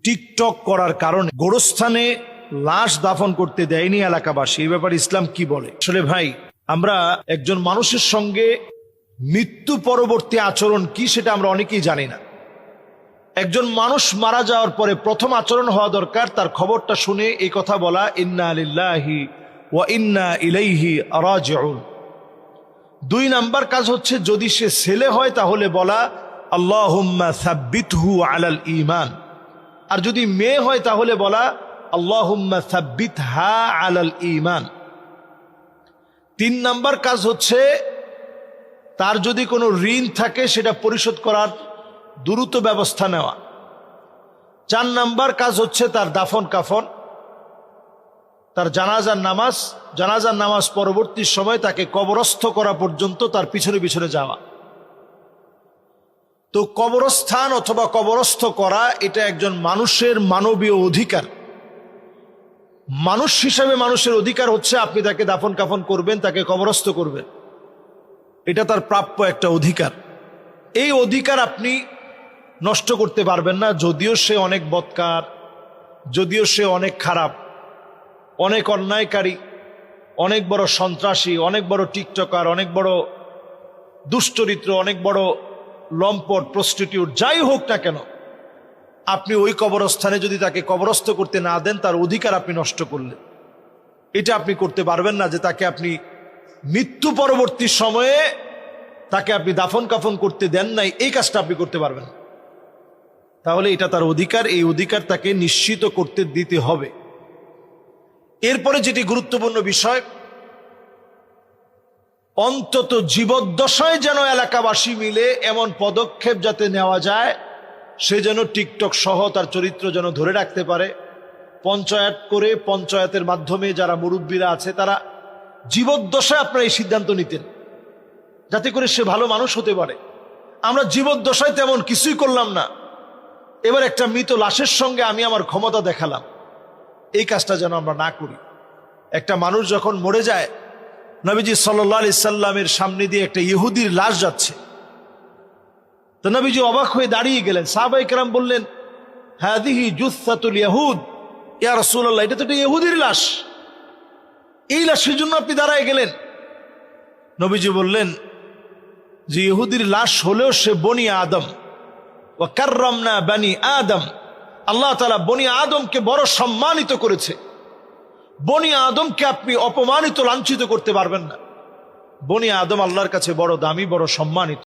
TikTok করার কারণে গোরস্থানে লাশ দাফন করতে দেয়নি এলাকাবাসী। এই ব্যাপারে ইসলাম কি বলে? আসলে ভাই, আমরা একজন মানুষের সঙ্গে মৃত্যু পরবর্তী আচরণ কি সেটা আমরা অনেকেই জানি না। একজন মানুষ মারা যাওয়ার পরে প্রথম আচরণ হওয়া দরকার তার খবরটা শুনে এই কথা বলা, ইন্না লিল্লাহি ওয়া ইন্না ইলাইহি রাজিউন। 2 নাম্বার কাজ হচ্ছে যদি সে ছেলে হয় তাহলে বলা আল্লাহুম্মা সাব্বিতহু আলাল ঈমান, আর যদি মেয়ে হয় তাহলে বলা আল্লাহুম্মা সাব্বিতহা আলাল ঈমান। 3 নাম্বার কাজ হচ্ছে তার যদি কোনো ঋণ থাকে সেটা পরিশোধ করার দ্রুত ব্যবস্থা নেওয়া। 4 নাম্বার কাজ হচ্ছে তার দাফন কাফন, তার জানাজার নামাজ পরবর্তী সময় তাকে কবরস্থ করা পর্যন্ত তার পিছনে পিছনে যাওয়া। তো কবরস্থান অথবা কবরস্থ করা এটা একজন মানুষের মানবীয় অধিকার। মানুষ হিসাবে মানুষের অধিকার হচ্ছে আপনি তাকে দাফন কাফন করবেন, তাকে কবরস্থ করবেন, এটা তার প্রাপ্য একটা অধিকার। এই অধিকার আপনি নষ্ট করতে পারবেন না, যদিও সে অনেক বদকার, যদিও সে অনেক খারাপ, অনেক অন্যায়কারী, অনেক বড় সন্ত্রাসী, অনেক বড় টিকটকার, অনেক বড় দুশ্চরিত্র, অনেক বড় লম্পট, প্রস্টিটিউট, যাই হোক না কেন, আপনি ওই কবরস্থানে যদি তাকে কবরস্থ করতে না দেন তার অধিকার আপনি নষ্ট করলেন। এটা আপনি করতে পারবেন না যে তাকে আপনি মৃত্যু পরবর্তী সময়ে তাকে আপনি দাফন কাফন করতে দেন নাই, এই কাজটা আপনি করতে পারবেন। তাহলে এটা তার অধিকার, এই অধিকার তাকে নিশ্চিত করতে দিতে হবে। এরপরে যেটি গুরুত্বপূর্ণ বিষয়, অন্তত জীবদ্দশায় যেন এলাকাবাসী মিলে এমন পদক্ষেপ যাতে নেওয়া যায় সে যেন টিকটক সহ তার চরিত্র যেন ধরে রাখতে পারে। পঞ্চায়েত করে, পঞ্চায়েতের মাধ্যমে যারা মুরব্বীরা আছে তারা জীবদ্দশায় আপনারা এই সিদ্ধান্ত নিতেন যাতে করে সে ভালো মানুষ হতে পারে। আমরা জীবদ্দশায় তেমন কিছুই করলাম না, এবার একটা মৃত লাশের সঙ্গে আমি আমার ক্ষমতা দেখালাম। এই কাজটা যেন আমরা না করি। একটা মানুষ যখন মরে যায়, নবীজি সাল্লাল্লাহু আলাইহি সাল্লামের সামনে দিয়ে একটা ইহুদির লাশ যাচ্ছে, তো নবীজি অবাক হয়ে দাঁড়িয়ে গেলেন। সাহাবায়ে কেরাম বললেন, হাদিহি জুসসাতুল ইয়াহুদ, ইয়া রাসূলুল্লাহ, এটা তো একটা ইহুদির লাশ, এই লাশের জন্য আপনি দাঁড়ায় গেলেন? নবীজি বললেন যে ইহুদির লাশ হলেও সে বনি আদম, ওয়া কাররামনা বানি আদম, আল্লাহ তাআলা বনি আদমকে বড় সম্মানিত করেছে। বনি আদমকে আপনি অপমানিত, লাঞ্ছিত করতে পারবেন না। বনি আদম আল্লাহর কাছে বড় দামি, বড় সম্মানিত।